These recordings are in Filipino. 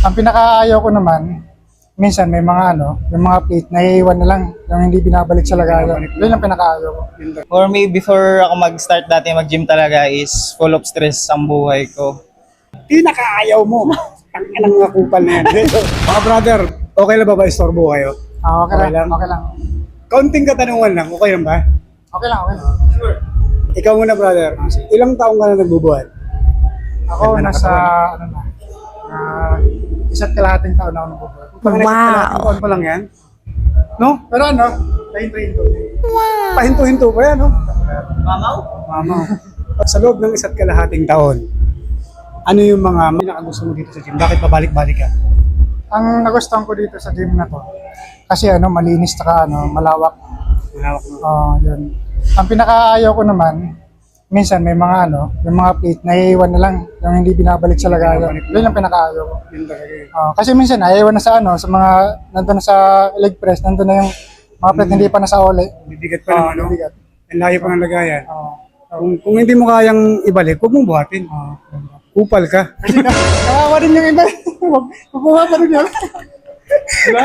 Ang pinakaayaw ko naman, minsan may mga yung mga plate naiiwan na lang, yung hindi binabalik sa lagayan. Yun ang pinakaayaw ko. For me, before ako mag-start dati mag-gym talaga is full of stress ang buhay ko. Pinakaayaw mo. Ang anong mga kupal na yan. Mga brother, okay lang ba istorbo kayo? Okay Okay lang, lang? okay lang. Kaunting katanungan lang, okay lang ba? Okay lang, okay lang. Sure. Ikaw muna brother, ilang taong ka na nagbubuhat? Ako nasa, isa't kalahating taon na ako nabubuhat. Wow! Taon pa lang yan? No? Pero train ko. Pahinto-hinto pa yan, no? Mamaw? Mama. Sa loob ng isa't kalahating taon, ano yung mga pinakagusto mo dito sa gym? Bakit pabalik-balik ka? Ang nagustuhan ko dito sa gym na to, kasi malinis taka malawak. Malawak mo. Yun. Ang pinakaayaw ko naman, minsan may mga yung mga plate naiiwan na lang, yung hindi binabalik sa lagayan. Yun ang pinakaayaw ko. Yun talaga eh. Kasi minsan naiiwan na sa sa mga nandun na sa leg press, nandun na yung mga plate hindi pa nasa ole. Bibigat pa naman, no? Bibigat. Ang layo pa ng lagayan. Oo. Kung hindi mo kayang ibalik, huwag mong buhatin. Kupal ka. Kawawa din yung iba. Mabuha pa rin yun. Diba?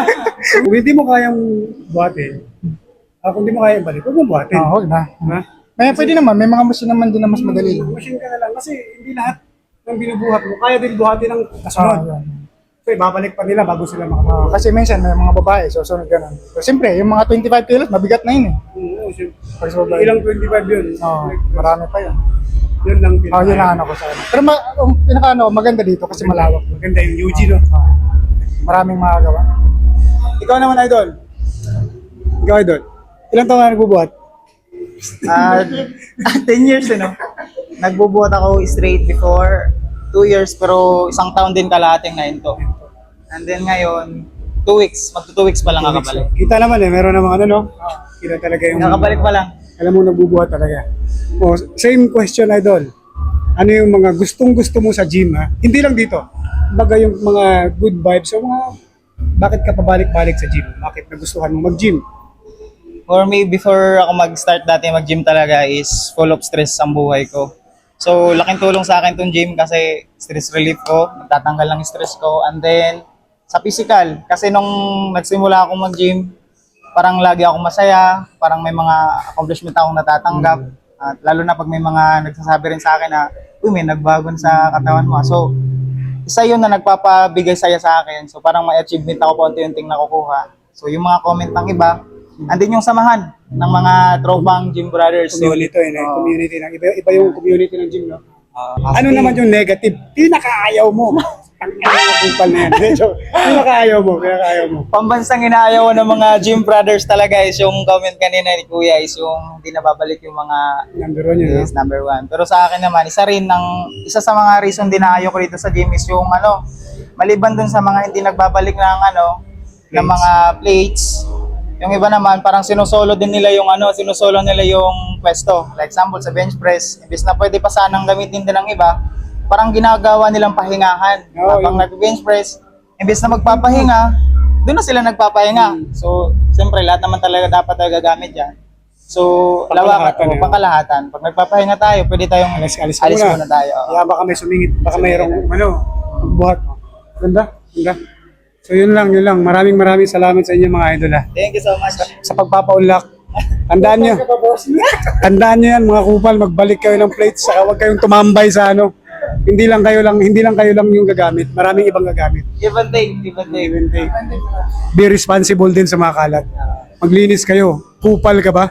Kung hindi mo kayang buhatin, kung hindi mo kayang ibalik, huwag mong buhatin. Huwag na. Diba? Pwede naman, may mga machine naman din na mas madali. Machine ka na lang kasi hindi lahat ng binubuhat mo, kaya din buhatin ng kasunod. Yun. So, ibabalik pa nila bago sila makabuhat. Kasi minsan may mga babae, so sunod ganun. So siyempre, yung mga 25 kilos, mabigat na yun eh. Oo, siyempre. Pag sa babae. Ilang 25 yun? Marami pa yun. Yun lang Yun ang ko sa ano. Pero ang maganda dito kasi malawak. Maganda yung UG, no? Maraming magagawa. Ikaw naman, idol. Ikaw, idol. Ilang taon na nagbubuhat? 10 years, Nagbubuhat ako straight before 2 years, pero isang taon din kalahating na yun to. And then ngayon, 2 weeks. Magto 2 weeks pa lang kakabalik. Kita naman meron namang no? Kita talaga yung... Kakabalik pa lang. Alam mo, nagbubuhat talaga. Same question, idol. Ano yung mga gustong-gusto mo sa gym, ha? Hindi lang dito. Baga yung mga good vibes, o mga... Bakit ka pabalik-balik sa gym? Bakit nagustuhan mo mag-gym? For me, before ako mag-start dati mag-gym talaga is full of stress ang buhay ko. So, laking tulong sa akin tong gym kasi stress relief ko, nagtatanggal ng stress ko. And then, sa physical, kasi nung nagsimula ako mag-gym, parang lagi akong masaya, parang may mga accomplishment akong natatanggap. At lalo na pag may mga nagsasabi rin sa akin na, may nagbago sa katawan mo. So, isa yun na nagpapabigay saya sa akin. So, parang may achievement ako paunti-unting nakukuha. So, yung mga comment ng iba, andin yung samahan ng mga tropang gym brothers. Community community ng iba yung community ng gym, no? Ano naman yung negative? Pinakaayaw mo. Ang kupal na yan. Pinakaayaw mo. Pambansang inaayaw ng mga gym brothers talaga is yung comment kanina ni Kuya is yung hindi nababalik yung mga Number 1 yun, yes, number 1. Pero sa akin naman, isa sa mga reason din na ayaw ko dito sa gym is yung maliban dun sa mga hindi nagbabalik ng mga plates. Yung iba naman, parang sinusolo nila yung pwesto. Like example, sa bench press, imbis na pwede pa sanang gamitin din ng iba, parang ginagawa nilang pahingahan. Habang nag-bench press, imbis na magpapahinga, doon na sila nagpapahinga. So, siyempre, lahat naman talaga dapat gagamit yan. So, pangkalahatan. Pag nagpapahinga tayo, pwede tayong alis muna tayo. Baka may sumingit, baka mayroong magbuhat. Ganda. So yun lang. Maraming salamat sa inyo mga idol, ha. Thank you so much. Sa pagpapaunlak. Tandaan nyo yan mga kupal, magbalik kayo ng plates, saka huwag kayong tumambay sa Hindi lang kayo lang yung gagamit. Maraming ibang gagamit. Give and take. Be responsible din sa mga kalat. Maglinis kayo. Kupal ka ba?